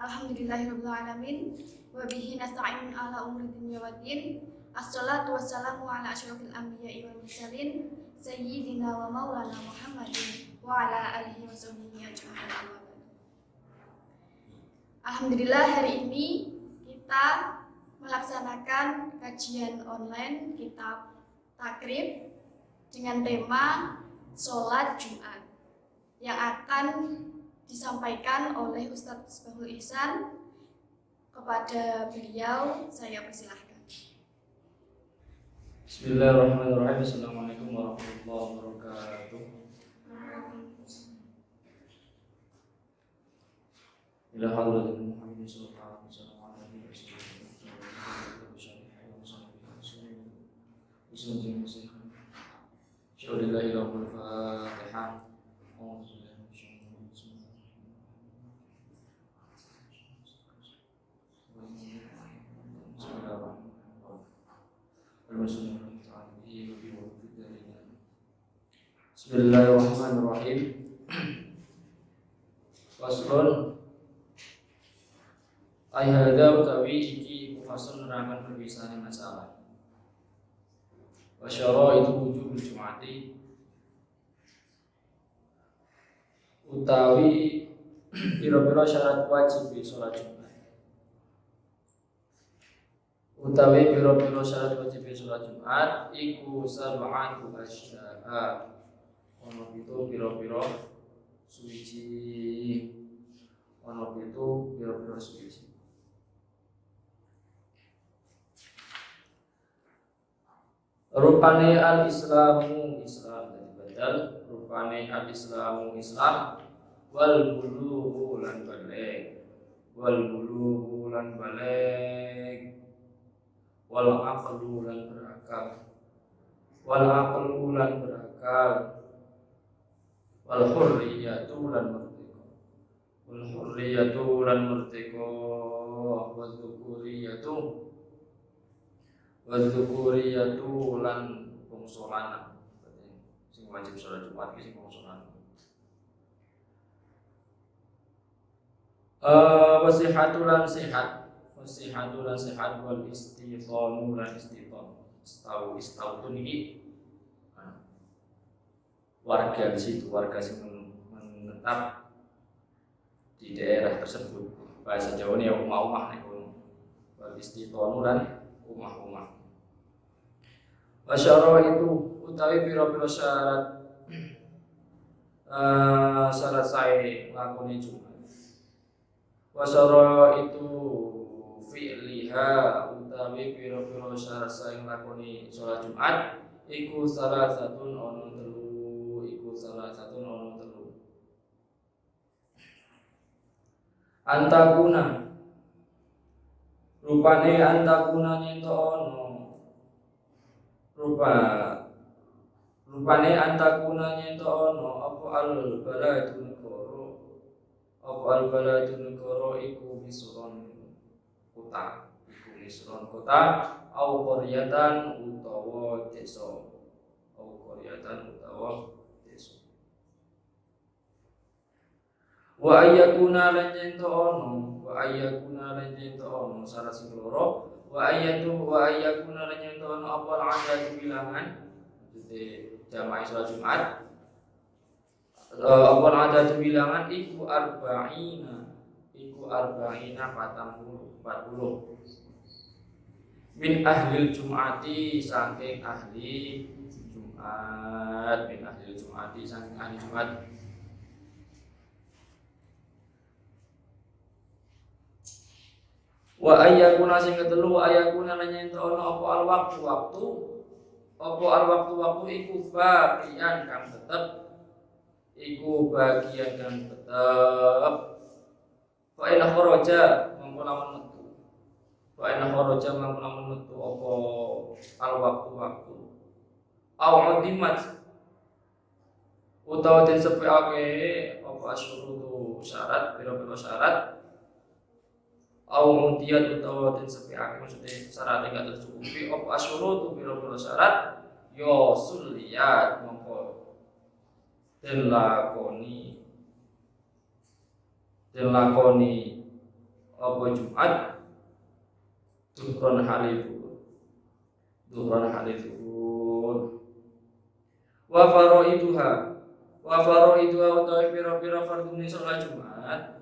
Alhamdulillahirabbil alamin wa bihi nasta'in ala umuri dunya waddin. Assalatu wassalamu ala asyrofil anbiya'i wal mursalin sayyidina wa maulana Muhammadin wa ala alihi wa sahbihi ajma'in. Alhamdulillah, hari ini kita melaksanakan kajian online kitab takrib dengan tema sholat Jumat yang akan disampaikan oleh Ustadz Misbahul Ihsan. Kepada beliau saya persilahkan. Bismillahirrahmanirrahim. Assalamualaikum warahmatullahi wabarakatuh. Ila hadratin Muhammadin sallallahu alaihi wasallam wa ala alihi wasallam. Bismillahirrahmanirrahim. Faslun ay hadza utawi iki faslun nerangkan perpisahan masalah. Wa syaraitu wujubil jum'ati utawi pira-pira syarat wajib salat Jumat. Utawi pira-pira syarat wajib salat Jumat iku sab'atu asya'a. Ono pitu pira-pira suci. Ono pitu pira-pira suci. Rupane al-islamu Islam dan badal. Rupane al-islamu Islam wal bulughu lan baligh. Wal bulughu lan baligh. Wal aqlu lan berakal. Wal aqlu lan berakal. Wal hurriyatu lan merdeka. Wal hurriyatu lan merdeka. Wal dzukuriyatu. Wal dzukuriyatu lan bangsa lanang. Sing wajib salat Jumat iki sing bangsa lanang. Wasihatu lan sehat. Wasihatu lan sehat wal istithanu lan istithon. Istau ini warga di situ, warga yang menetap di daerah tersebut. Bahasa Jawa ini umah-umah niku. Wal istithanu lan umah-umah. Wasyara itu utawi pira-pira syarat syarat sae nglakoni Jumat. Wasyara itu fi'liha utawi pira-pira syarat sae nglakoni salat Jumat iku salah satu ono telu. Antakuna rupane antakuna nyento ono rupane antakuna nyento ono apa al baladun negara iku misron kota au qaryatan utawa desa wa ayyakuna lan yento ono salah sing loro wa ayyakuna lan yento ono apa adad bilangan jadi jamaah salat Jumat apa adad bilangan iku arba'ina 40 min ahlil Jum'ati saking ahli Jumat wa ayyakuna sing ketelu wa ayyakuna lan yen ono apa al waktu iku bagian kang tetep fa ina kharaja mangko lamun metu apa al waktu au udimat utawa den sepeake apa asyurutu syarat pira-pira syarat au mutiyat utawa den sepeake maksudnya syarat gak tercukupi apa asyurutu pira-pira syarat yo suliyat mongko den lakoni apa Jumat duhron halifun wa faraiduha utawi pira-pira fardune salat Jumat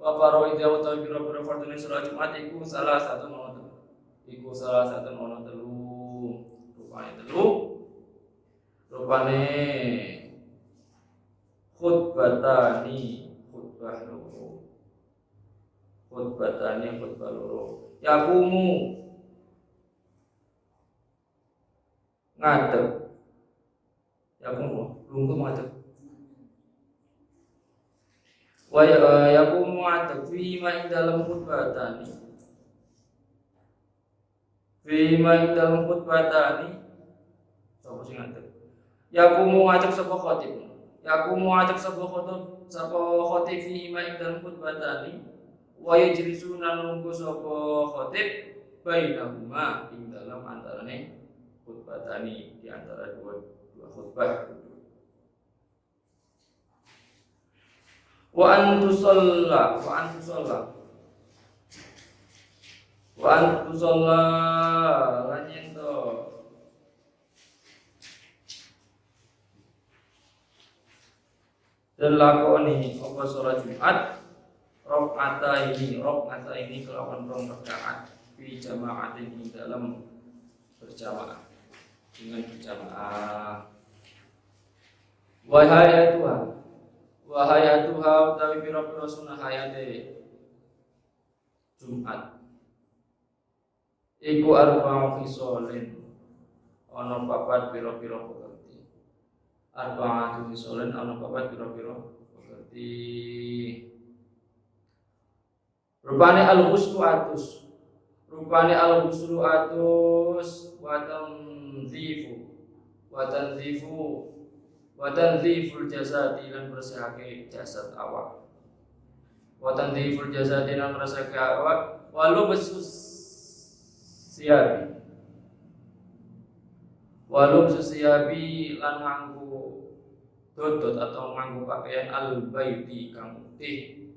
wa faraiduha utawi pira-pira fardune salat Jumat iku salah satu ono telu rupane khutbah loro yakumu ngadeg lungguh ngadeg wa yakumu ngadeg fi ma ing dalam khutbatani sapa sing ngadeg yakumu ngadeg sapa khatib fi ma ing dalam khutbatani wa yajlisuna nunggu sapa khatib bainahuma ing dalam antarane khutbatani di antara dua khutbah. Wa antusalla lan yento dan lakoni apa sholat Jumat rakaat ini kelawan rong rakaat fi jama'atin ing dalam berjamaah dengan berjamaah. Wahayatuha utawi pira-pira sunah hayate Jumat iku arba'u fisolin ana papat pira-pira pekerti. Arba'u fisolin ana papat pira-pira pekerti. Rupane al-ghuslu atus wa tanziful jasadi lan bersihake jasad awak. Walau besus siabi lan nganggo dodot atau nganggo pakaian al-baiti kang putih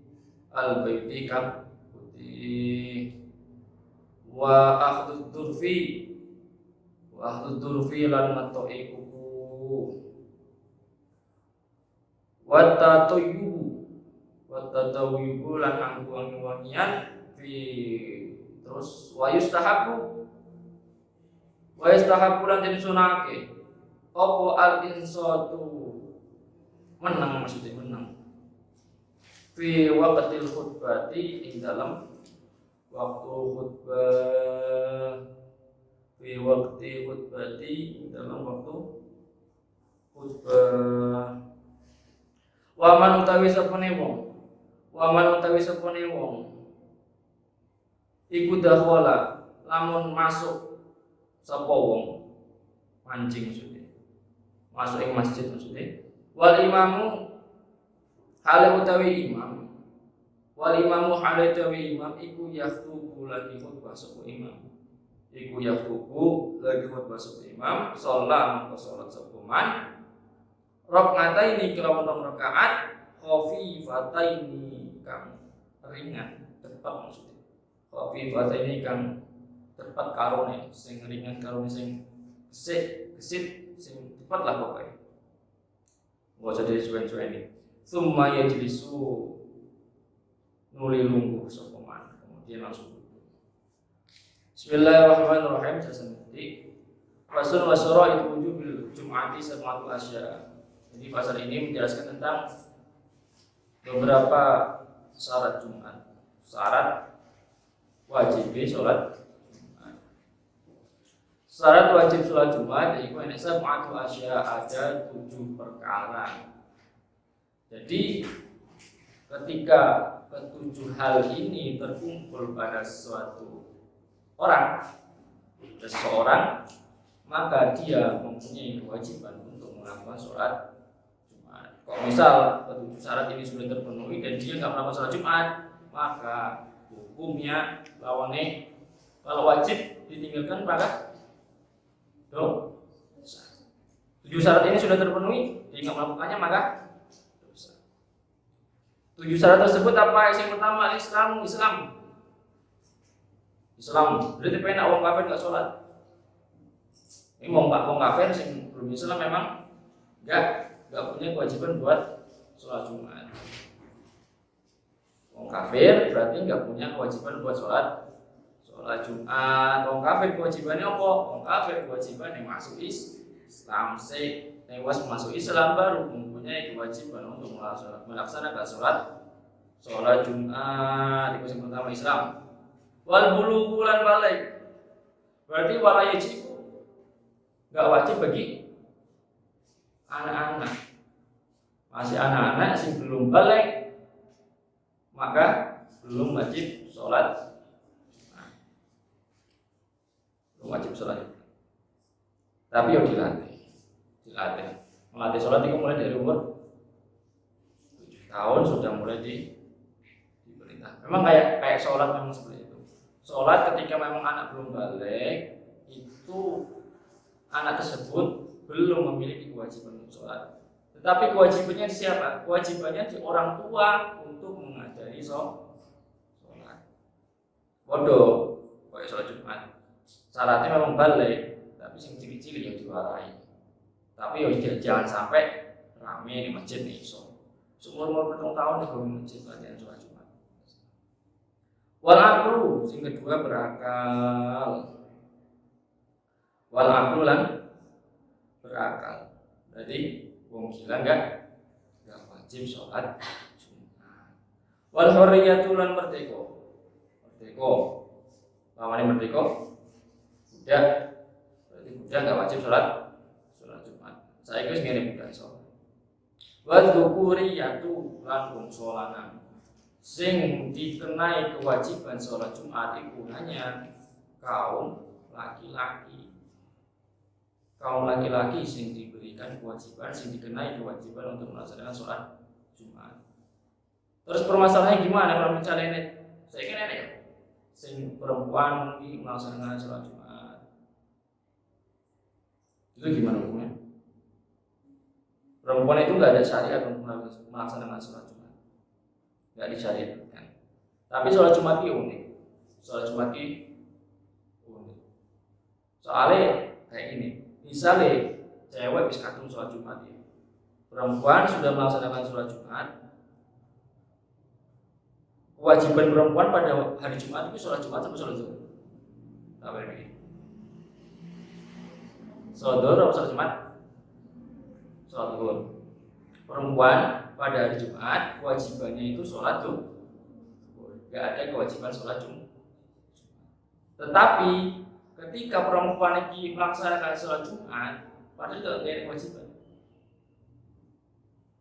wa akhdud durfi lan matoki kuku wa tatayyubu lan nganggo wangi-wangian terus wa yustahabu lan den sunake apa al-insatu menang fi waqtil khutbati ing dalam waktu khutbah dalam waktu khutbah. Waman utawi sapane wong iku dakhala lamun masuk sapa wong mancing maksudnya masuk ing masjid maksudnya wal imamu hale utawi imam iku yakhubu lagi khutbah sapa imam sholat maka sholat sapa man rakaataini kelawan rakaat khafifataini kang ringan cepat maksudnya khafifataini kang cepat karone sing ringan karone sing gesit sing cepat lah pokoknya enggak usah disuwen-suweni summa yajlisu nuli lungguh sapa man kemudian langsung duduk. Bismillahirrahmanirrahim. Sesanti fasul wasyara itu wujubil jum'ati sab'atu asya. Jadi pasal ini menjelaskan tentang beberapa syarat Jumat, syarat wajib sholat Jumat. Syarat wajib sholat Jumat yaitu sab'atu asya, ada 7 perkara. Jadi ketika ketujuh hal ini terkumpul pada suatu seseorang, maka dia mempunyai kewajiban untuk melakukan sholat Jumat. Kalau misal ketujuh syarat ini sudah terpenuhi dan dia nggak melakukan sholat Jumat, maka hukumnya lawannya kalau wajib ditinggalkan maka dosa. 7 syarat ini sudah terpenuhi, dia nggak melakukannya maka dosa. 7 syarat tersebut apa? Yang pertama Islam. Berarti penak wong kafir gak sholat. Ini wong kafir sing belum Islam memang gak punya kewajiban buat sholat Jumat. Wong kafir berarti gak punya kewajiban buat sholat Jumat. Wong kafir kewajibannya apa? Wong kafir kewajibannya masuk Islam sih. Tewas masuk Islam baru mempunyai kewajiban untuk melaksanakan sholat Jumat. Itu yang pertama Islam. Wal bulugh lan balik. Berarti wala yajibu enggak wajib bagi anak-anak. Masih anak-anak sing belum balik maka belum wajib sholat. Belum wajib sholat. Tapi yo dilatih. Melatih sholat itu mulai dari umur 7 tahun sudah mulai diperintah. Memang kayak sholat memang seperti itu. Sholat ketika memang anak belum balik itu anak tersebut belum memiliki kewajiban untuk sholat. Tetapi kewajibannya di siapa? Kewajibannya di orang tua untuk mengajari sholat. Bodoh, kayak sholat Jumat. Syaratnya memang balik, tapi sing cili-cili yang diwarai. Tapi jangan sampai rame di masjid nih seumur bertahun-tahun di masjid latihan sholat Jumat. Wal aqlu, yang kedua berakal. Wal aqlu lan berakal. Jadi wong gila enggak wajib sholat Jumat. Wal hurriyatu lan merdeka. Lawannya merdeka budak. Berarti budak enggak wajib sholat Jumat. Saya wis ngene budak sholat. Wa dzukuriyatu lan bangsa lanang. Sing dikenai kewajiban sholat Jumat itu hanya kaum laki-laki. Kaum laki-laki sing diberikan kewajiban, sing dikenai kewajiban untuk melaksanakan sholat Jumat. Terus permasalahannya gimana kalau misalnya ini? Saya kira ini ya, sing perempuan ini melaksanakan sholat Jumat. Itu gimana hukumnya? Perempuan itu nggak ada syariat untuk melaksanakan sholat Jumat. Nggak disyariatkan. Tapi sholat Jumat itu unik. Soalnya kayak gini. Misalnya cewek bisa kadung sholat Jumat ya. Perempuan sudah melaksanakan sholat Jumat. Kewajiban perempuan pada hari Jumat itu sholat Jumat atau sholat Zuhur? Apa ini? Sholat Zuhur atau sholat Jumat? Sholat Zuhur. Perempuan pada hari Jumat kewajibannya itu sholat Zuhur. Gak ada kewajiban sholat Jumat. Tetapi ketika perempuan lagi melaksanakan sholat Jumat, padahal tidak ada kewajiban.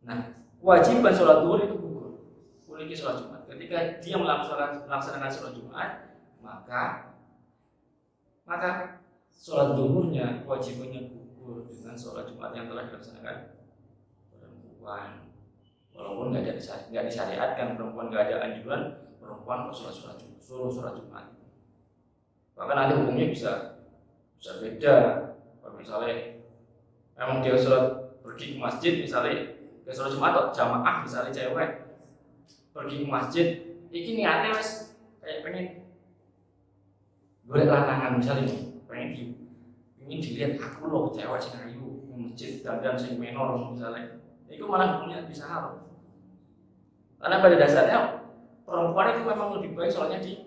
Nah, kewajiban sholat Zuhur itu gugur. Memiliki sholat Jumat. Ketika dia melaksanakan sholat Jumat, maka sholat Zuhurnya kewajibannya gugur dengan sholat Jumat yang telah dilaksanakan perempuan. Walaupun nggak disyariatkan perempuan, nggak ada anjuran perempuan suruh sholat Jumat. Bahkan nanti hukumnya bisa beda. Kalau misalnya memang dia sholat pergi ke masjid, misalnya dia sholat Jumat atau jamaah, misalnya cewek pergi ke masjid, ini niatnya wes kayak pengen golek lanangan misalnya, pengen dilihat aku loh cewek sing ayu di masjid dan sing menor misalnya. Itu malah hukumnya bisa haram. Karena pada dasarnya perempuan itu memang lebih baik sholatnya di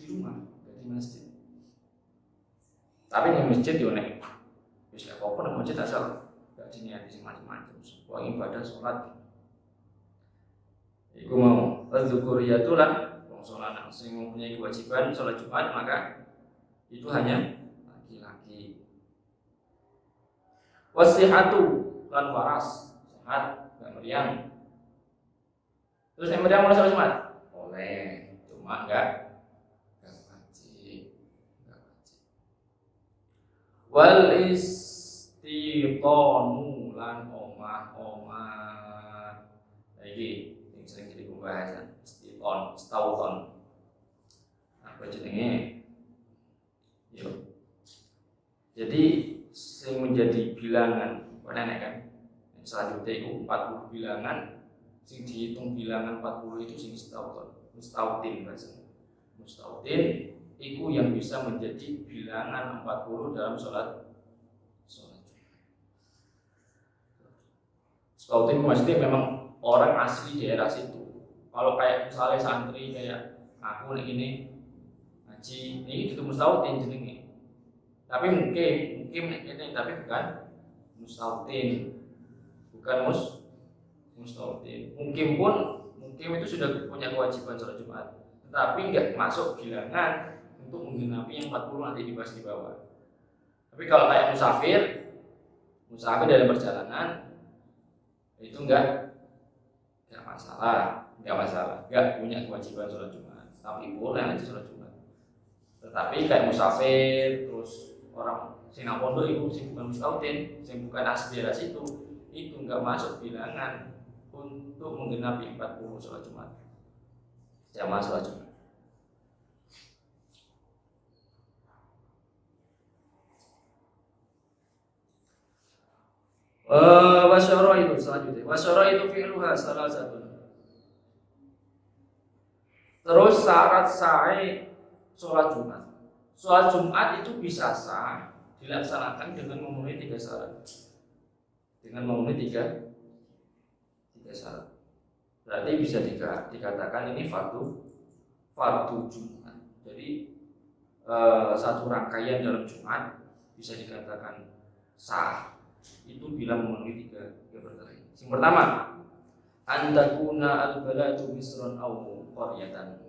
rumah, di masjid. Tapi di masjid yo nek wis gak apa-apa nang masjid asal gak diniati sing macam-macam. Wong ibadah sholat. Iku mau az-zukuriyatu lan wong sholat sing mempunyai kewajiban sholat Jumat maka itu hanya laki-laki. Wasihatu lan waras. Sehat, gak meriang. Terus yang meriang mulai sholat Jumat? Boleh, cuma gak wajib. Wal istitonu lan omah. Iki yang sering jadi pembahasan istauton. Apa jenenge? Yo. Jadi sing menjadi bilangan, nenek kan? Selanjutnya itu 40 bilangan sing dihitung bilangan 40 itu sing mustautin bahasanya. Mustautin itu yang bisa menjadi bilangan 40 dalam sholat. Mustautin maksudnya memang orang asli daerah situ. Kalau kayak misalnya santri kayak aku ini ngaji ini itu mustautin jenenge. Tapi mungkin ini tapi bukan mustautin. Bukan mustautin. Mungkin itu sudah punya kewajiban sholat Jumat. Tetapi enggak masuk bilangan untuk menggenapi yang 40 nanti dibahas di bawah. Tapi kalau kayak musafir dalam perjalanan itu enggak masalah, enggak punya kewajiban sholat Jumat, tapi boleh aja sholat Jumat. Tetapi kayak musafir, terus orang Singapura itu sing bukan mustautin, sing bukan asli daerah situ, itu enggak masuk bilangan untuk menggenapi 40 sholat Jumat. Jamaah sholat Jumat. Wasyara itu selanjutnya. Wasyara itu fi'luha salah satu. Terus syarat sahih sholat Jumat. Sholat Jumat itu bisa sah dilaksanakan dengan memenuhi 3 syarat. Tiga syarat. Berarti bisa dikatakan ini fardu Jumat. Jadi satu rangkaian dalam Jumat bisa dikatakan sah itu bila memenuhi tiga perkara ini. Yang pertama, antakuna al-baladu misron aw qaryatan.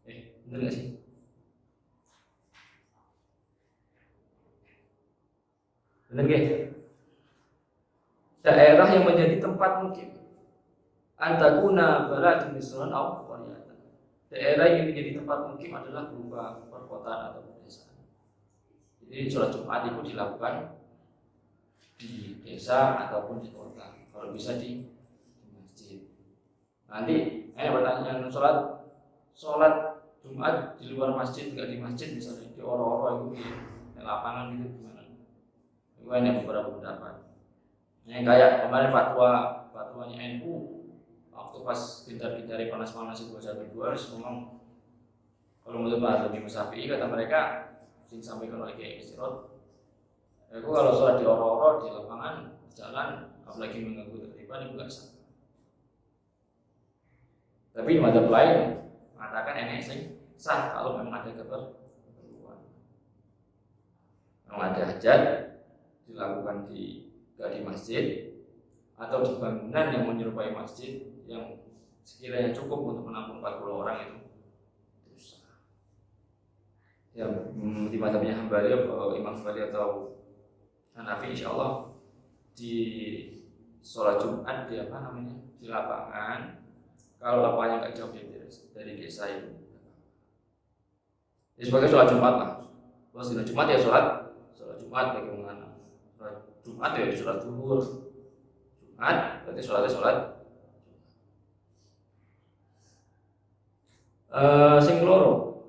Benar nggak sih? Benar nggak? Daerah yang menjadi tempat mukim. Antakuna baladu misron aw qaryatan. Daerah yang menjadi tempat mukim adalah berupa perkotaan atau pedesaan. Jadi sholat Jumat itu dilakukan di desa ataupun di kota, kalau bisa di masjid. Nanti pertanyaan sholat Jumat di luar masjid, nggak di masjid, misalnya di oro-oro itu di lapangan gitu gimana? Itu ada beberapa pendapat. Yang kayak kemarin fatwanya NU waktu pas pintar-pintar panas-panas itu 1-2 harus ngomong kalau menurut Mazhab Syafi'i kata mereka sing sampaikan oleh Kiai Istirot. Aku kalau sholat di oro-oro di lapangan jalan, apalagi mengganggu ketertiban itu nggak sah. Tapi mazhab lain mengatakan ini sah kalau memang ada keperluan. Kalau ada hajat dilakukan nggak di masjid atau di bangunan yang menyerupai masjid yang sekiranya cukup untuk menampung 40 orang itu sah. Ya, di mazhabnya Hambali atau Imam Hambali atau Hanafi insyaallah di sholat Jumat di lapangan, kalau lapangannya nggak jauh dari desa itu. Jadi sebagai sholat Jumat lah. Kalau sholat Jumat ya sholat Jumat bagaimana? Sholat Jumat ya sholat zuhur. Jumat berarti sholat. Sing loro.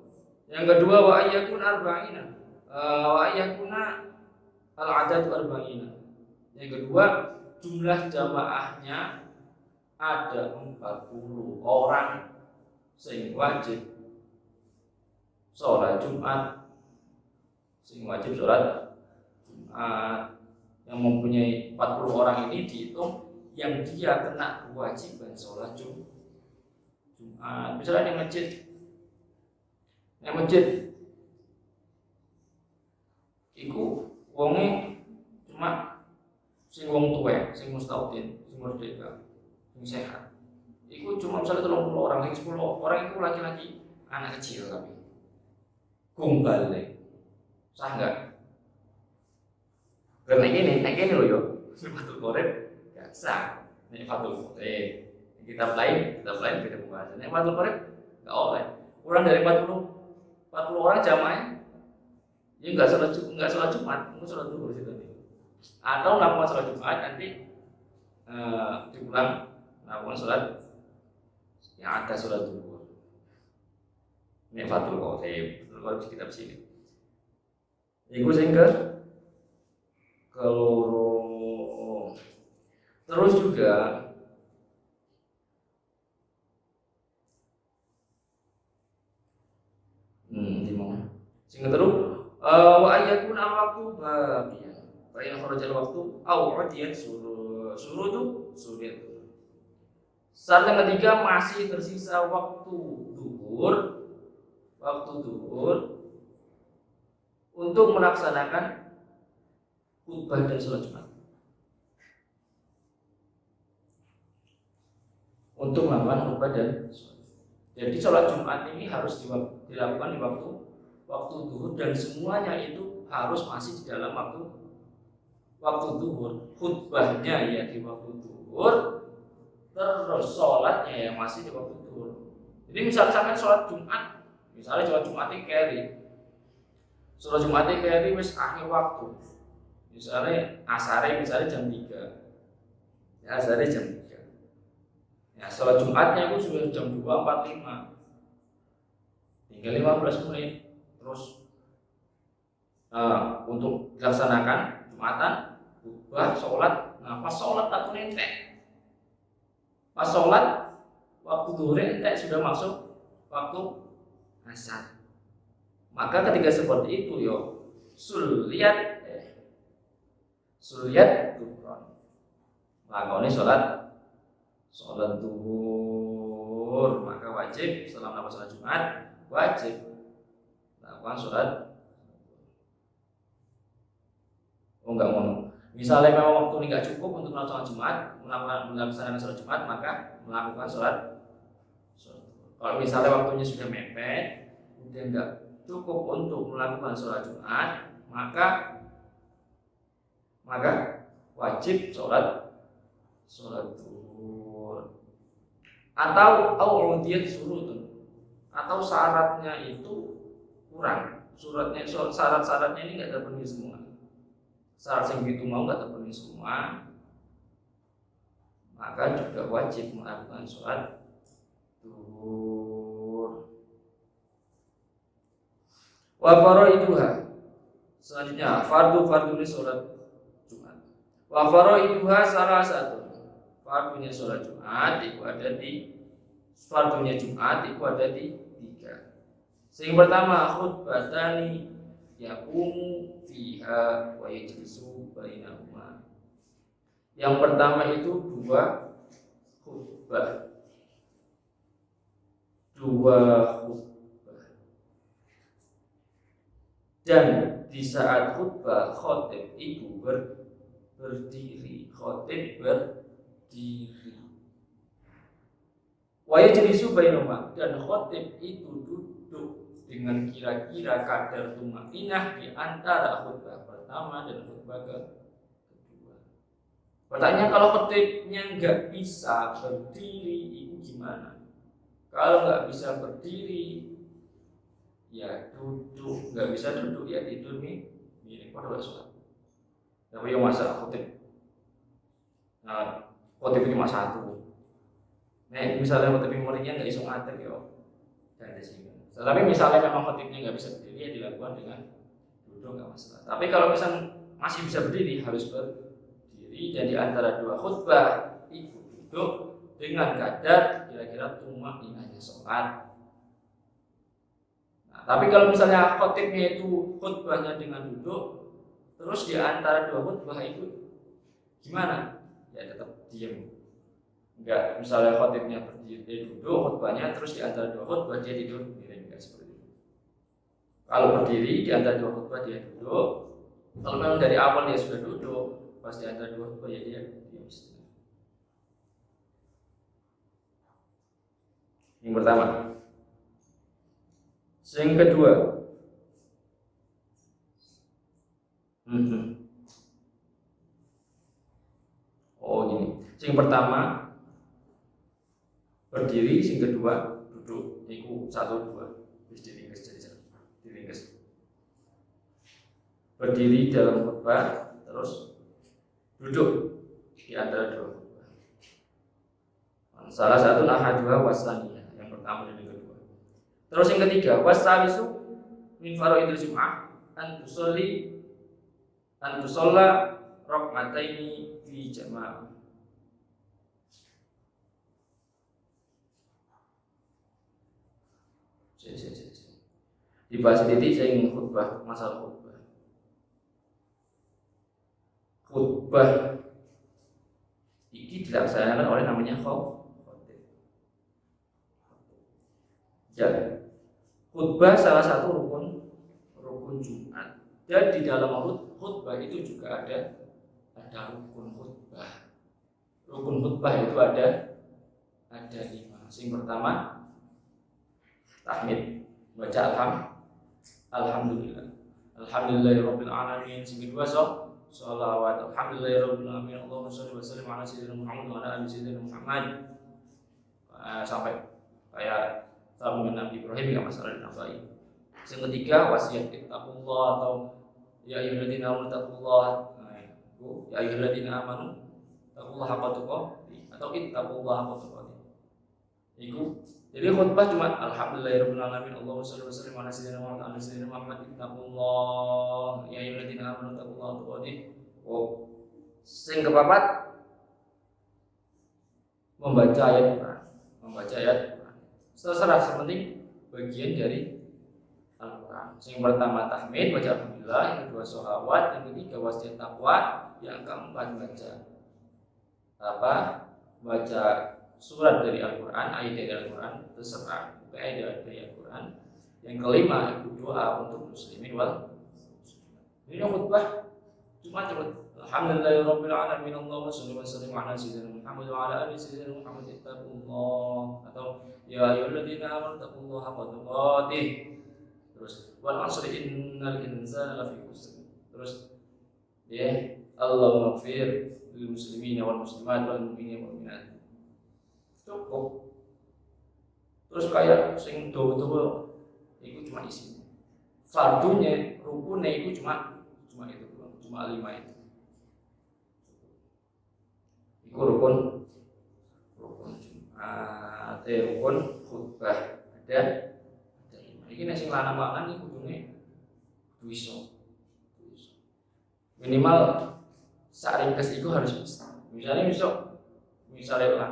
Yang kedua wa ayyakun arba'ina. Al-adad arba'ina. Yang kedua, jumlah jamaahnya ada 40 orang sing wajib sholat Jumat. Yang mempunyai 40 orang ini dihitung yang dia kena kewajiban sholat Jumat. Misalnya di masjid iku wonge cuma sing wong tuwek, sing mustautin, sing merdeka, sing sehat. Iku cuma misalnya 30 orang, sing 10 orang itu laki-laki, anak kecil tapi. Kumpal deh. Sah enggak? Karena ini loh yo. Fatul Qorib enggak sah. Ini Fatul Qorib. Kitab lain beda pembahasan. Ini Fatul Qorib enggak oleh. Kurang dari 40 orang jamaah ya enggak sholat Jumat, mungkin sholat zuhur situ nanti. Atau melakukan sholat Jumat nanti dipulang melakukan sholat yang ada sholat zuhur. Ini Fatul Qorib kitab sini. Iku sing keloro. Terus juga Sing telu wa ayakun al waktu baqiyan. Fa in kharajal waktu au udiyat surutu sulit. Syarat yang ketiga masih tersisa waktu duhur untuk melaksanakan khutbah dan sholat Jumat. Untuk melakukan khutbah dan sholat. Jadi sholat Jumat ini harus dilakukan di waktu duhur dan semuanya itu harus masih di dalam waktu duhur. Khutbahnya ya di waktu duhur, terus sholatnya ya masih di waktu duhur. Jadi misalkan sholat Jumat, misalnya sholat Jumatnya carry, sholat Jumatnya carry wis akhir waktu. Misalnya asare misalnya jam 3. Ya asare jam 3. Ya sholat Jumatnya itu sudah jam 2.45. Tinggal 15 menit. Terus untuk dilaksanakan Jumatan, khutbah, sholat. Nah pas sholat aku nentek. Pas sholat waktu duhur entek sudah masuk waktu asar. Maka ketika seperti itu yo suliat duhur. Lakoni sholat duhur, maka wajib setelah melakukan sholat Jumat wajib melakukan sholat. Oh enggak ngono. Misalnya memang waktu ini enggak cukup untuk melakukan Jumat, melaksanakan sholat Jumat, maka melakukan sholat. Kalau misalnya waktunya sudah mepet, kemudian enggak cukup untuk melakukan sholat Jumat, maka wajib sholat duhur. Atau audiyat surutun, atau syaratnya itu kurang. Syarat-syaratnya ini enggak terpenuhi semua. Syarat yang begitu mau enggak terpenuhi semua, maka juga wajib melakukan sholat duhur. Wa faraiduha, selanjutnya fardu ini sholat Jumat. Wa faraiduha salah satu. Fardunya sholat Jumat itu ada di fardunya Jumat itu ada di 3. Yang pertama khutbatani yaqumu fiha wa yajlisu bainahuma. Yang pertama itu 2 khutbah. Dan di saat khutbah khotib itu berdiri. Wa yajlisu bainahuma, dan khotib itu duduk dengan kira-kira kadar tumakinah di antara khutbah pertama dan khutbah kedua. Pertanyaan, kalau khotibnya nggak bisa berdiri itu gimana? Kalau nggak bisa berdiri ya duduk, nggak bisa duduk ya tidur nih pada sholat. Tapi yang masalah khotib, khotib cuma 1. Nah misalnya khotib muridnya nggak bisa ngatur ya, dan di sini. Tapi misalnya memang khotibnya nggak bisa berdiri ya dilakukan dengan duduk, nggak masalah. Tapi kalau misalnya masih bisa berdiri harus berdiri, dan di antara 2 khutbah itu duduk dengan kadar kira-kira tumakinahnya sholat. Nah, tapi kalau misalnya khotibnya itu khutbahnya dengan duduk, terus di antara 2 khutbah itu gimana? Ya tetap diam. Enggak, misalnya khotibnya berdiri duduk khutbahnya, terus di antara 2 khutbah dia tidur, enggak seperti itu. Kalau berdiri di antara 2 khutbah dia duduk. Kalau memang dari awal dia sudah duduk, pas di antara 2 khutbah ya dia diam. Yang pertama. Yang kedua, oh gini. Yang pertama berdiri, yang kedua duduk. Iku 1 2. Wis diringkes jadi 1. Diringkes. Berdiri dalam khutbah, terus duduk di antara 2 khutbah. Salah satu ahadua wasaniyah, yang pertama dan yang kedua. Terus yang ketiga, wasalisu min faraidil jum'ah an tusalla rak'ataini fi jama'ah. dibahas titik sing khutbah, masalah khutbah. Khutbah ini dilaksanakan oleh namanya khotib. Jadi khutbah salah satu rukun Jumat. Dan di dalam khutbah itu juga ada rukun khutbah. Rukun khutbah itu ada 5. Yang pertama tahmid, baca alhamdulillah. Alhamdulillahirabbil alamin. Yang kedua sholawat. Alhamdulillahirabbil alamin. Allahumma shalli wa sallim ala sayyidina Muhammad wa ala ali sayyidina Muhammad. Sampai kayak sambungan Nabi Ibrahim yang masalah dinabai. Yang ketiga wasiat ittaqullah atau ya ayyuhalladzina amanu taqullaha. Ya ayyuhalladzina amanu taqullaha haqqa tuqatih atau ittaqullaha haqqa tuqatih. Jadi khutbah cuma alhamdulillahirabbil alamin. Allahumma shalli wa sallim ala sayyidina Muhammad wa ala ali sayyidina Muhammad. Ittaqullah ya ayyuhalladzina amanu taqullaha haqqa tuqatih. Sing kepapat membaca ayat Quran. Terserah, sepenting bagian dari Al-Quran. Yang pertama tahmid, baca alhamdulillah. Yang kedua sholawat. Yang ketiga wasiat taqwa. Yang keempat baca surat dari Al-Quran, ayat dari Al-Quran, terserah ayat dari Al-Quran. Yang kelima itu doa untuk muslimin wal muslimat. Ini khutbah cuma alhamdulillahirabbil alamin. Allahumma shalli wa sallim ala sayyidina Muhammad wa ala ali sayyidina Muhammad. Ittaqullah atau ya ayyuhalladzina amanu taqullaha haqqa tuqatih. Terus wal 'asri innal insana lafi khusr. Terus ya Allahumma ighfir lil muslimina wal muslimat wal mu'minina wal mu'minat. Cukup. Terus kayak sing do itu cuma isi. Fardunya, rukunnya itu cuma itu doang, cuma 5 itu. Itu rukun Jumat, rukun khutbah ada 5. Iki nek sing lanang-lanang iki kudune iso. Minimal sak ringkes itu harus bisa. Misalnya lah.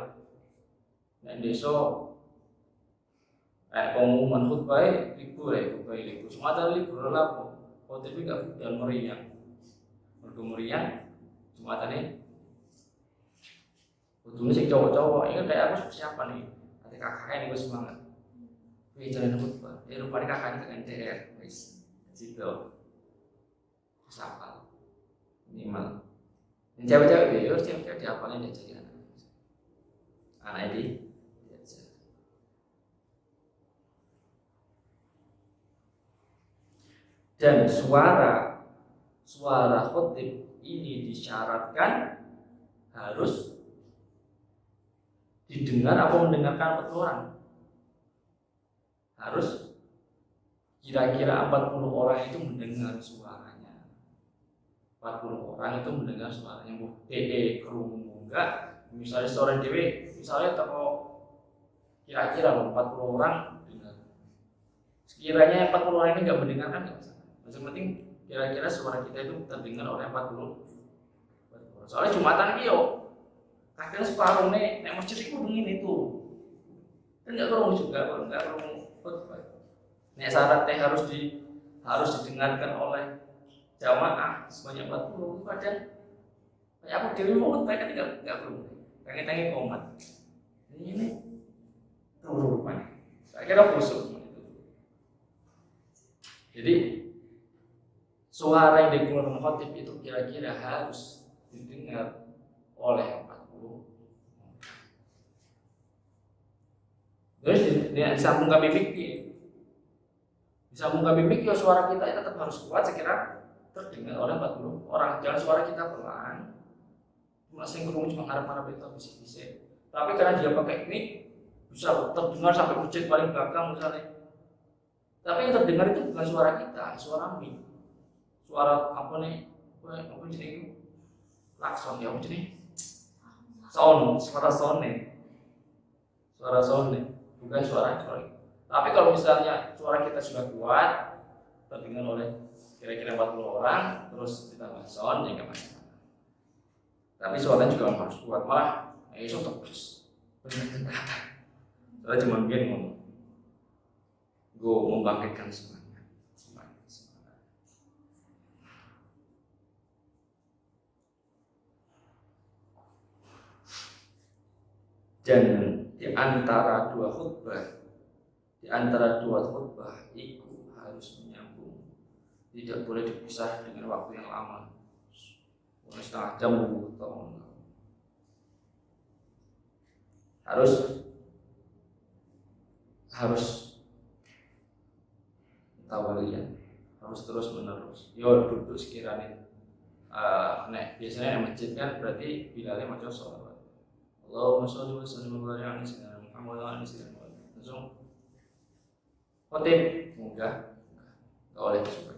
Nek desa pengumuman khutbah libur Jumatan libur lah. OTP gak budal meriang. Mergo meriang Jumatane kudune sing cowok-cowok, ini kayak aku siapa nih? Ate kakaknya nih gue semangat. Wih jalan khutbah. Rupanya kakaknya ke NTR, wis. Gitu. Siapa? Minimal. Yang cewek-cewek ya, cewek-cewek diapalin dia jadi anak ini. Dan suara khutib ini disyaratkan harus didengar atau mendengarkan 40 orang. Harus kira-kira 40 orang itu mendengar suaranya. 40 orang itu mendengar suaranya. Kerungu enggak. Misalnya suara dewe, misalnya toko kira-kira 40 orang dengar. Sekiranya 40 orang ini enggak mendengarkan enggak usah. Yang penting kira-kira suara kita itu terdengar oleh 40. Soalnya Jumatan iki yo kadang separuh nek masjid itu begini tuh. Kan enggak perlu juga, kalau enggak perlu khutbah. Nek syaratnya harus didengarkan oleh jamaah sebanyak 40 kadang kayak aku dewi mau khutbah kan enggak perlu. Tangi-tangi komat. Ini tuh rupanya. Saya kira khusus itu. Jadi suara yang dikeluarkan khotib itu kira-kira harus didengar oleh 40. Terus disambung ke bibik, ya suara kita tetap harus kuat, sekira terdengar oleh 40 orang. Jangan suara kita pelan, masing kerungu cuma harap-harap itu bisik-bisik. Tapi karena dia pakai mic bisa terdengar sampai masjid paling belakang misalnya. Tapi yang terdengar itu bukan suara kita, suara mic. Suara apa nih? Apa jenis klakson ya? Apa jenis? Suara sound bukan suara. Tapi kalau misalnya suara kita sudah kuat, terdengar oleh kira-kira 40 orang, terus ditambah sound, ya nggak masalah. Tapi suaranya juga harus kuat, malah itu terus. Soalnya cuma biar gue membangkitkan semangat. Dan di antara dua khutbah itu harus menyambung, tidak boleh dipisah dengan waktu yang lama, setengah jam atau harus tawalian, harus terus menerus. Yo duduk sekiranya biasanya masjid kan berarti bilalnya macam sholawat. Allahumma sholli wa sallim wa barik ala sayyidina Muhammad wa ala sayyidina Muhammad. Langsung khotib enggak boleh disebut.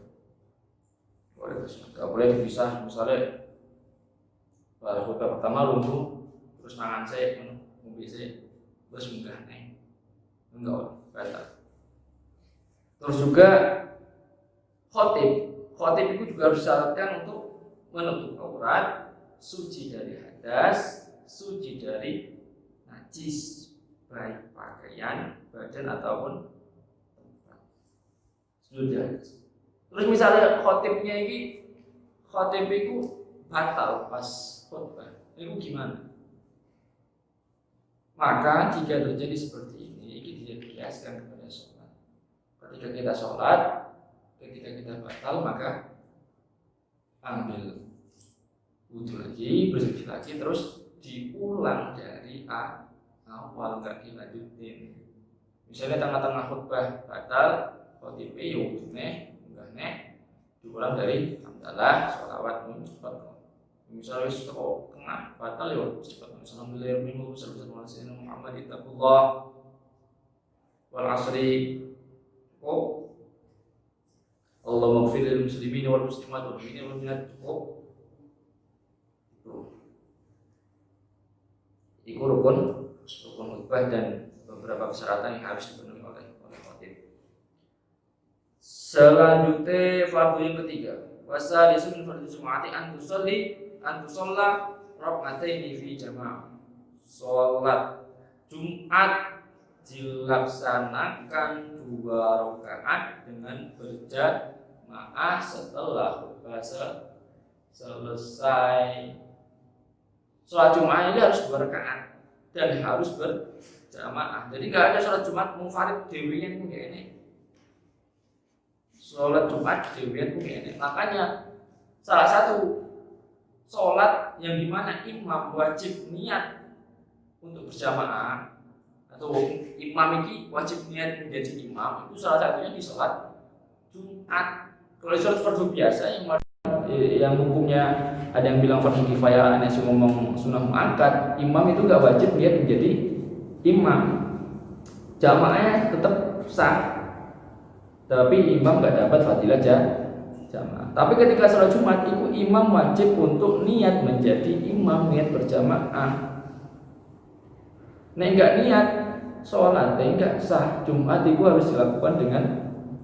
Enggak boleh dipisah. Misalnya pada khutbah pertama lumpuh terus nangan saya bisa terus enggak batal. Terus juga khotib itu juga harus disyaratkan untuk menutup aurat, suci dari hadas, suci dari najis, baik pakaian, badan ataupun tempat. Sudah. Terus misalnya khotib itu batal pas khutbah, itu gimana? Maka jika terjadi seperti ini tidak dikiaskan kepada sholat. Ketika kita sholat, ketika kita batal, maka ambil wudhu lagi, bersuci lagi, terus diulang dari awal, nggak dilanjutin. Misalnya tengah-tengah khutbah batal, khotib ya wudhu diulang dari hamdalah, sholawat, cepat. Misalnya setelah tengah batal ya cepat. Alhamdulillahirobbilalamin, sallallahu alaihi wasallam Muhammad ittaqullah wal asri. Allahumma ighfir lil muslimin wal muslimat wal mu'minin wal mu'minat. Itu rukun khutbah dan beberapa persyaratan yang harus dipenuhi oleh khotib. Selanjutnya fardu yang ketiga, wasa disun fardu jum'ati an tusalla rak'ataini fi jamaah. Salat Jumat dilaksanakan 2 rakaat dengan berjamaah setelah khutbah selesai. Sholat Jumat ini harus 2 rakaat dan harus berjamaah. Jadi nggak ada sholat Jumat munfarid dewian pun kayak ini. Sholat Jumat dewian pun kayak ini. Makanya salah satu sholat yang dimana imam wajib niat untuk berjamaah atau imam ini wajib niat menjadi imam, itu salah satunya di sholat Jumat. Kalau sholat fardu biasa yang hukumnya ada yang bilang fardu kifayah, ada yang ngomong sunnah muakkad, imam itu nggak wajib niat menjadi imam, jamaahnya tetap sah, tapi imam nggak dapat fadilah jamaah. Tapi ketika sholat Jumat itu imam wajib untuk niat menjadi imam, niat berjamaah. Nek enggak niat sholat, enggak sah. Jumat itu harus dilakukan dengan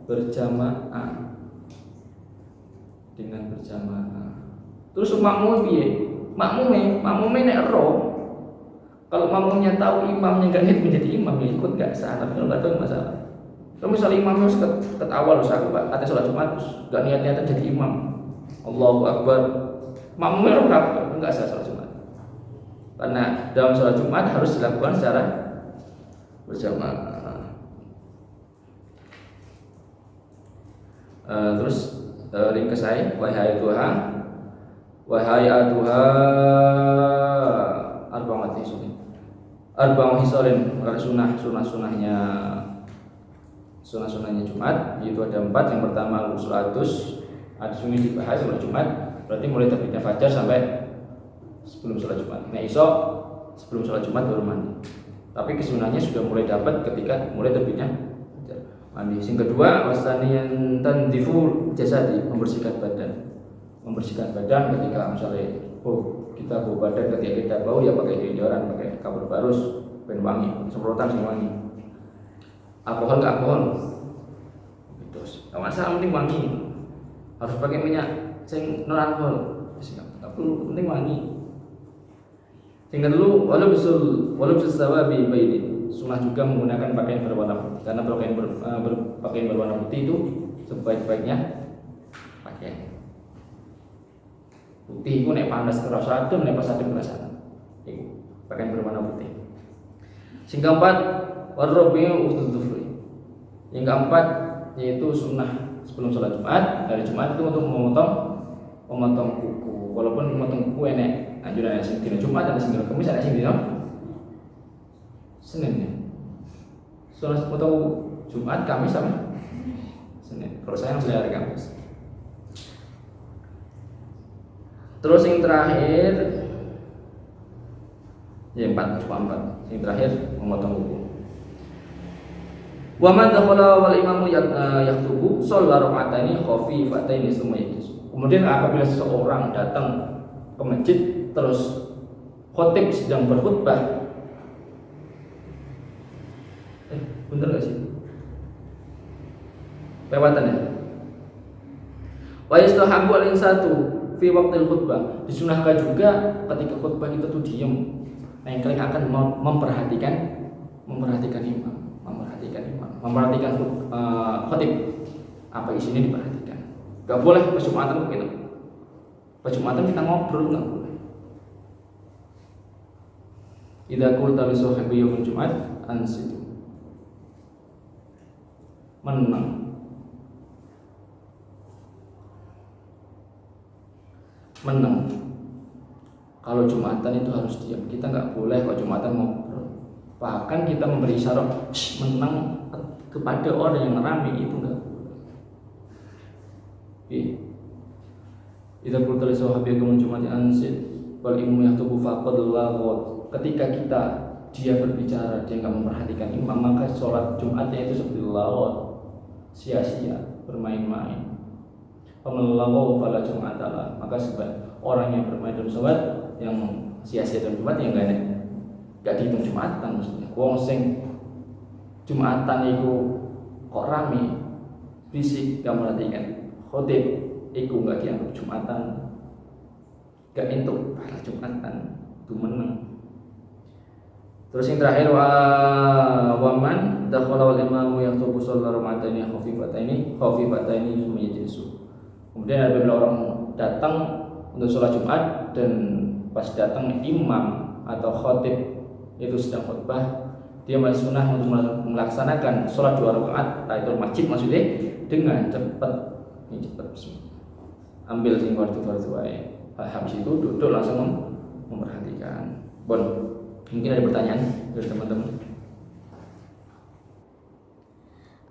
berjamaah. Terus makmum piye? Makmume nek ero. Kalau makmumnya tahu imamnya enggak niat menjadi imam, ya ikut enggak sah. Tapi kalau enggak tahu masalah. Kalau misalnya imamnya ke awal aku kata sholat Jumat enggak niat-niatan jadi imam. Allahu Akbar. Makmumnya enggak sah sholat Jumat. Karena dalam sholat Jumat harus dilakukan secara berjamaah. Terus ringkas saya, wahai aduha arba'at hisolin. Kalau sunnahnya Jumat itu ada 4. Yang pertama al-sholatus, ada sunni dibahas sholat Jumat, berarti mulai terbitnya fajar sampai sebelum sholat Jumat. Nah iso sebelum sholat Jumat baru mandi. Tapi kesunahnya sudah mulai dapat ketika mulai terbitnya mandi. Yang kedua, wasaniyan tanzifu jasadi, membersihkan badan ketika misalnya kita bau badan, ketika kita bau ya pakai deodoran, pakai kabur barus, ben wangi, semprotan sing wangi. Alkohol ke alkohol. Terus, enggak masalah, penting wangi. Harus pakai minyak sing non alkohol. Tapi penting wangi. Tinggal dulu walau bisul sawabi baidin. Sunnah juga menggunakan pakaian berwarna putih, karena pakaian berwarna putih itu sebaik-baiknya pakaian. Putih itu nek panas terasa adem, nek pas adem terasa. Itu pakaian berwarna putih. Sing keempat warabi'u utul dhufri. Yang keempat yaitu sunnah sebelum sholat Jumat. Hari Jumat itu untuk memotong kuku. Walaupun memotong kuku enek anjuran sing dina Jumat dan sing dina Kamis ada sing dina Senin ya. Sholat potong kuku Jumat, Kamis sama Senin. Kalau saya masih hari Kamis. Terus yang terakhir ya empat. Yang terakhir memotong kuku. Wa man dakhala wal imamu yaktubu shalla rak'ataini khafifataini tsumma yajlis. Kemudian apabila seseorang datang ke masjid terus khatib sedang berkhutbah. Bener gak sih? Lewatan ya? Wa yastahabu al-insatu fi waqtil khutbah. Disunahkan juga ketika khutbah kita tuh diem. Nah, yang kalian akan memperhatikan imam, memperhatikan khatib. Apa isinya diperhatikan. Gak boleh pas Jumatan begitu. Pas Jumatan kita ngobrol nggak boleh. Idza qulta li sahibi yaumil Jumat ansitu. Menang. Kalau Jumatan itu harus diam. Kita nggak boleh kalau Jumatan ngobrol. Bahkan kita memberi isyarat menang kepada orang yang ramai itu nggak boleh. Idza qulta li sahibi yaumil Jumat ansit wal imam yaktubu faqad laghut. Ketika dia berbicara, dia nggak memperhatikan imam, maka sholat Jumatnya itu seperti laghut, sia-sia, bermain-main. Pemelalau fala Jum'atalah. Maka sebab orang yang bermain dalam sholat, yang sia-sia dalam Jumat, yang nggak dihitung Jumatan maksudnya. Wong sing Jumatan itu kok rame, fisik nggak memperhatikan khotib, itu nggak dianggap Jumatan, nggak entuk pahala Jumatan, itu menang. Terus yang terakhir waman dakhala wal imamu yaktubu shalla rak'ataini khafifataini tsumma yajlisu. Kemudian apabila orang datang untuk sholat Jumat dan pas datang imam atau khatib itu sedang khutbah, dia masih sunnah untuk melaksanakan sholat 2 rakaat tahiyatul masjid maksudnya dengan cepat. Ini cepat. Ambil sing fardu wae. Habis itu duduk langsung memperhatikan. Mungkin ada pertanyaan dari teman-teman.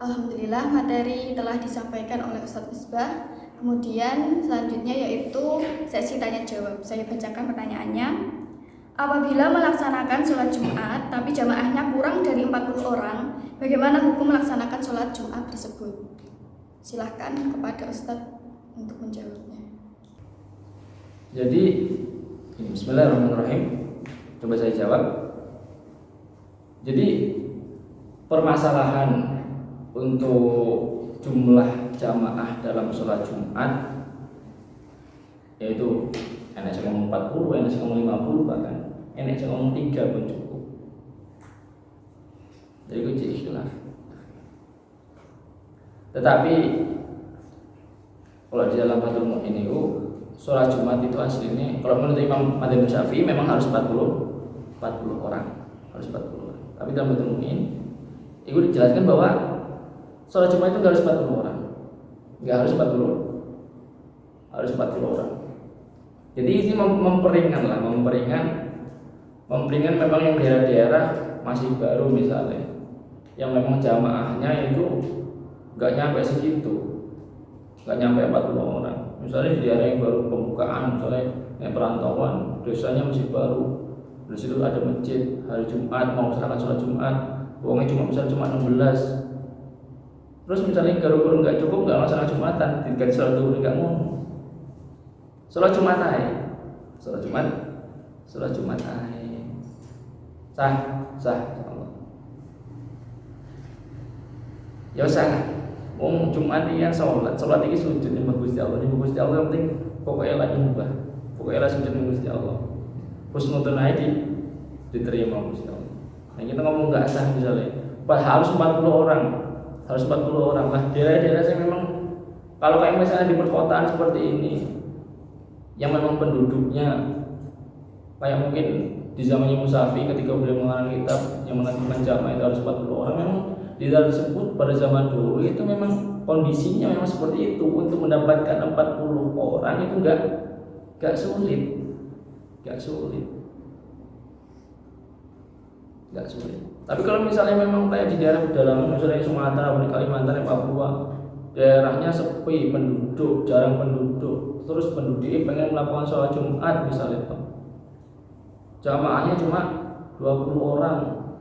Alhamdulillah, materi telah disampaikan oleh Ustadz Misbah. Kemudian selanjutnya yaitu sesi tanya jawab. Saya bacakan pertanyaannya. Apabila melaksanakan sholat Jumat tapi jamaahnya kurang dari 40 orang, bagaimana hukum melaksanakan sholat Jumat tersebut? Silahkan kepada Ustadz untuk menjawabnya. Jadi, bismillahirrahmanirrahim. Coba saya jawab. Jadi permasalahan untuk jumlah jamaah dalam sholat Jumat yaitu enak sing ngomong 40, enak sing ngomong 50, bahkan enak sing ngomong 3 pun cukup. Jadi itu jadi ikhtilaf. Tetapi kalau di dalam Fathul Mu'in itu sholat Jumat itu aslinya kalau menurut Imam Madzhab Syafi'i memang harus 40 orang, harus 40 orang. Tapi dalam Fathul Mu'in itu dijelaskan bahwa sholat Jumat itu nggak harus 40 orang, nggak harus 40, harus 40 orang. Jadi ini memperingan memang yang daerah-daerah masih baru misalnya, yang memang jamaahnya itu nggak nyampe segitu, nggak nyampe 40 orang. Misalnya di daerah yang baru pembukaan, misalnya yang perantauan, desanya masih baru. Di situ ada masjid, hari Jumat mau melaksanakan sholat Jumat, uangnya cuma 16. Terus misalnya guru-guru nggak cukup, nggak melaksanakan Jumatan, diganti sholat duhur nggak mau. Sholat Jumat aja, sholat Jumat aja. Sah. Ya usah. Wong Jumat ini kan sholat ini sujud ning Gusti Allah. Ning Gusti Allah yang penting pokoknya lah nyembah. Pokoknya lah sujud ning Gusti Allah. Husnudun aja diterima Gusti Allah. Nah kita ngomong nggak sah misalnya, harus 40 orang. Harus 40 orang lah. Daerah-daerah yang memang kalau kayak misalnya di perkotaan seperti ini yang memang penduduknya kayak mungkin di zamannya Musafi ketika beliau mengarang kitab yang menentukan jamaah itu harus 40 orang, memang di dalam tersebut pada zaman dulu itu memang kondisinya memang seperti itu. Untuk mendapatkan 40 orang itu enggak sulit. Tapi kalau misalnya memang kayak di daerah pedalaman misalnya Sumatera, di Kalimantan, Papua, daerahnya sepi penduduk, jarang penduduk, terus penduduknya pengen melakukan sholat Jumat misalnya, jamaahnya cuma 20 orang,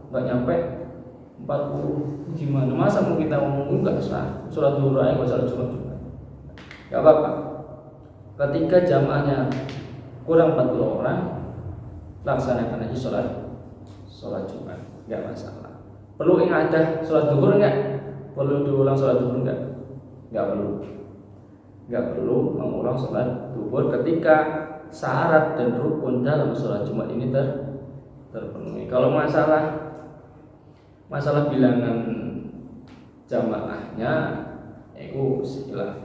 nggak nyampe 40, gimana? Masa mau kita ngomongin nggak sah? Sholat zuhur aja nggak sholat Jumat, nggak apa-apa. Ketika jamaahnya kurang 40 orang, laksanakan aja sholat Jumat, nggak masalah. Perlu ingat ada sholat zuhur nggak? Perlu diulang sholat zuhur nggak? Nggak perlu mengulang sholat zuhur ketika syarat dan rukun dalam sholat Jumat ini terpenuhi. Kalau masalah bilangan jamaahnya itu istilah.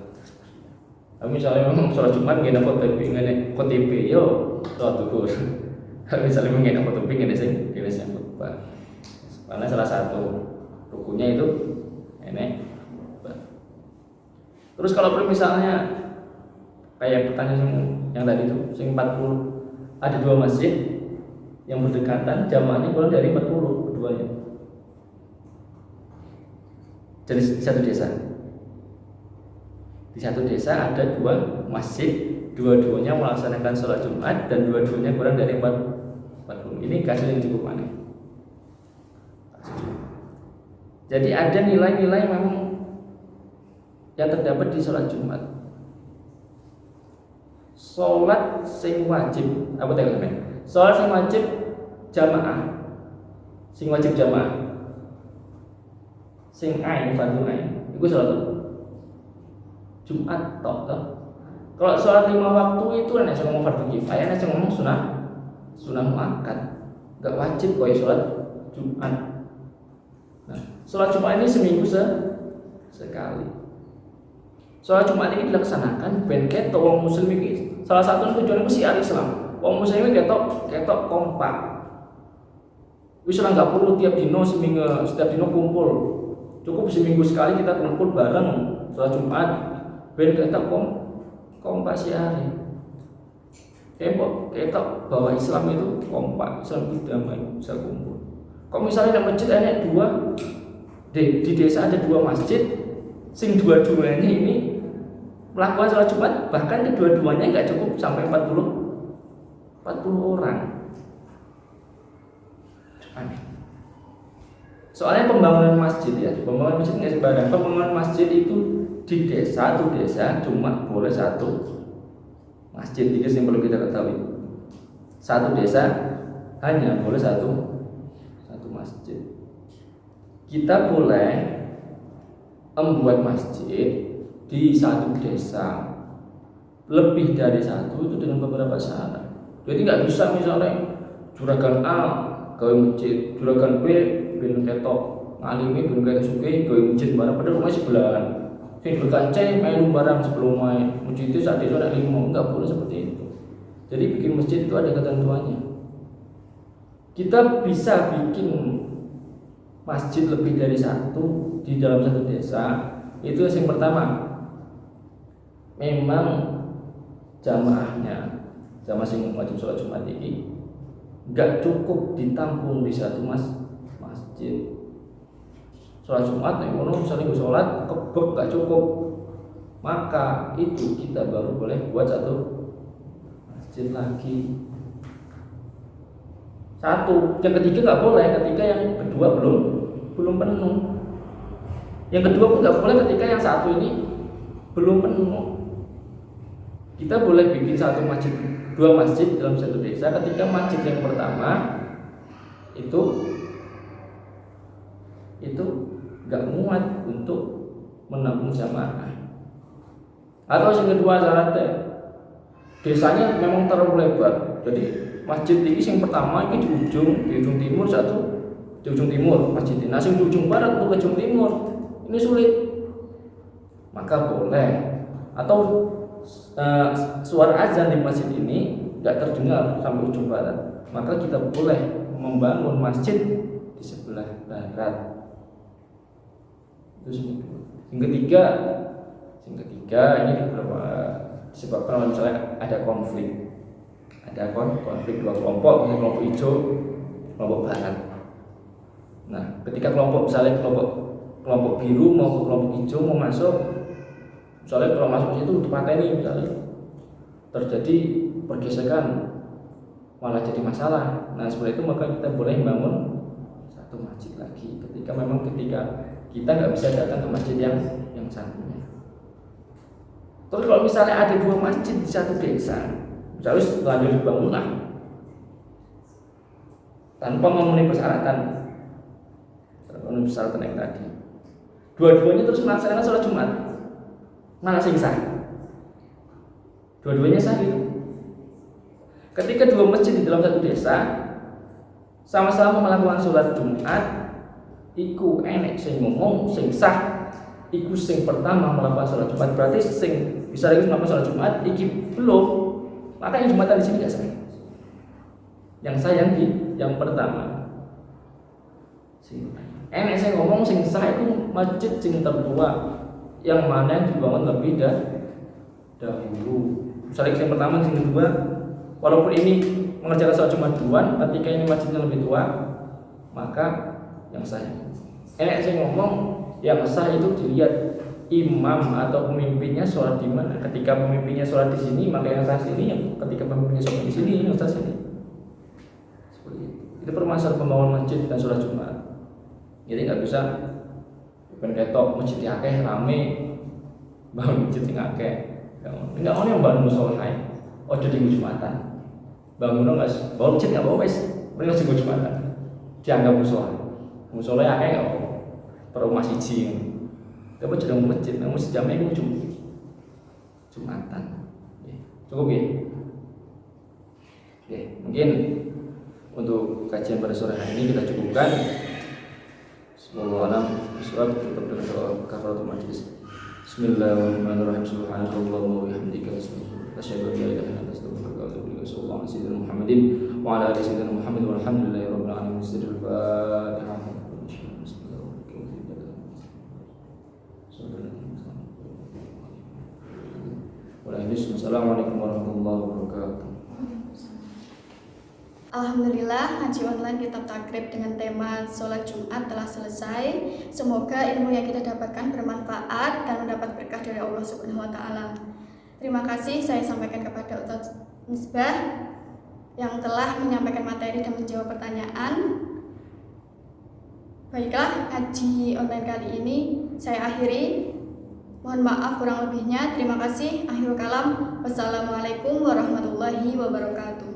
Kalau misalnya memang sholat Jumat nggak ada KTP yo sholat zuhur. Kalau misalnya memang nggak ada KTP nggak ada sing khutbah. Karena salah satu rukunnya itu ini. Terus kalau misalnya kayak pertanyaan yang tadi itu, sing 40 ada 2 masjid yang berdekatan, jamaahnya kurang dari 40 keduanya. Jadi satu desa. Di satu desa ada 2 masjid, dua-duanya melaksanakan sholat Jumat dan dua-duanya kurang dari 40. Ini kasus yang cukup aneh. Jadi ada nilai-nilai memang yang terdapat di sholat Jumat. Sholat sing wajib, apa tadi? Sholat sing wajib jamaah, sing ain fardu ain, itu sholat Jumat toh. Kalau sholat 5 waktu itu ada yang ngomong fardu kifayah, ada yang ngomong sunah muakkad, nggak wajib kok sholat Jumat. Nah, sholat Jumat ini seminggu sekali. Sholat Jumat ini dilaksanakan ben ketok wong muslim iki. Salah satu tujuan itu syiar Islam. Wong muslim iki ketok kompak. Wis ora enggak perlu tiap setiap dino kumpul. Cukup seminggu sekali kita kumpul bareng sholat Jumat ben ketok kompak syiar. Ketok bahwa Islam itu kompak, Islam itu damai, bisa kumpul. Kalau misalnya di masjid ada 2, di desa ada 2 masjid, sing dua-duanya ini melakukan sholat Jumat, bahkan kedua-duanya nggak cukup sampai 40 orang. Soalnya pembangunan masjid pembangunan masjid nggak sembarang. Pembangunan masjid itu di satu desa cuma boleh 1 masjid. Ini yang perlu kita ketahui. Satu desa hanya boleh satu masjid. Kita boleh membuat masjid di satu desa lebih dari 1 itu dengan beberapa syarat. Jadi nggak bisa misalnya juragan A gawe masjid, juragan B ben ketok ngalimi ben ketok suke gawe masjid barang padahal rumah sebelahan. Sing juragan C main barang sebelum main masjid itu saat itu ada 5, nggak boleh seperti itu. Jadi bikin masjid itu ada ketentuannya. Kita bisa bikin masjid lebih dari 1 di dalam satu desa. Itu yang pertama, memang jamaah sing wajib sholat Jumat ini nggak cukup ditampung di satu masjid. Sholat Jumat yang ngono misalnya gue sholat kebek nggak cukup, maka itu kita baru boleh buat 1 masjid lagi. 1, yang ketiga nggak boleh ketika yang kedua belum penuh. Yang kedua pun nggak boleh ketika yang 1 ini belum penuh. Kita boleh bikin 2 masjid dalam satu desa ketika masjid yang pertama itu nggak muat untuk menampung jamaah. Atau yang kedua syaratnya desanya memang terlalu lebar. Jadi masjid ini yang pertama ini di ujung timur, di ujung timur masjid ini. Nah, di ujung barat untuk ke ujung timur ini sulit. Maka boleh atau suara azan di masjid ini nggak terdengar sampai ujung barat, maka kita boleh membangun masjid di sebelah barat. Itu yang ketiga ini beberapa disebabkan kalau misalnya ada konflik dua kelompok, misalnya kelompok hijau, kelompok barat. Nah, ketika misalnya kelompok biru mau ke kelompok hijau mau masuk, misalnya kalau masuk situ dipateni, misalnya terjadi pergesekan, malah jadi masalah. Nah, seperti itu maka kita boleh membangun satu masjid lagi ketika kita nggak bisa datang ke masjid yang satunya. Terus kalau misalnya ada dua masjid di satu desa, misalnya lanjut dibangun tanpa memenuhi persyaratan yang tadi, dua-duanya terus melaksanakan sholat Jumat, mana sing sah? Dua-duanya sah gitu. Ketika dua masjid di dalam satu desa sama-sama melakukan sholat Jumat, iku enek sing ngomong sing sah, iku sing pertama melakukan sholat Jumat, berarti sing bisa lagi melakukan sholat Jumat, iki belum, maka yang Jumatan di sini nggak sah. Yang sah yang pertama. Enek sing ngomong sing sah itu masjid sing tertua yang mana yang dibangun lebih dahulu. Misalnya yang pertama, yang kedua, walaupun ini mengerjakan sholat Jumat duluan, ketika ini masjidnya lebih tua, maka yang sah. Enek sing ngomong yang sah itu dilihat imam atau pemimpinnya sholat di mana. Ketika pemimpinnya sholat di sini, maka yang sah sini. Yang ketika pemimpinnya sholat di sini, yang sah sini. Seperti itu. Itu permasalahan pembangunan masjid dan sholat Jumat. Jadi nggak bisa ketok masjid akeh rame, bangun masjid sing akeh. Enggak ono yang bangun musola ae. Ojo di Jumatan. Bangun nggak? Bangun masjid nggak apa-apa wis. Mending sing Jumatan. Dianggap musola. Musola akeh nggak apa-apa. Per rumah siji. Tapi jadi masjid, namun sejamnya itu Jumatan. Cukup ya? Oke, mungkin untuk kajian pada sore hari ini kita cukupkan. Semoga surat tetap dengan doa kafaratul majlis. Bismillahirrahmanirrahim. Subhanallahumma wa bihamdika asyhadu an la ilaha illa anta astaghfiruka wa atubu ilaik. Sallallahu alaihi wasallam Muhammadin wa ala alihi sayyidina Muhammad walhamdulillahi rabbil alamin. Al-Fatihah. Assalamualaikum warahmatullahi wabarakatuh. Alhamdulillah, ngaji online kitab takrib dengan tema sholat Jumat telah selesai. Semoga ilmu yang kita dapatkan bermanfaat dan mendapat berkah dari Allah Subhanahu wa Ta'ala. Terima kasih saya sampaikan kepada Ustaz Misbah yang telah menyampaikan materi dan menjawab pertanyaan. Baiklah, ngaji online kali ini saya akhiri. Mohon maaf kurang lebihnya. Terima kasih. Akhirul kalam. Wassalamualaikum warahmatullahi wabarakatuh.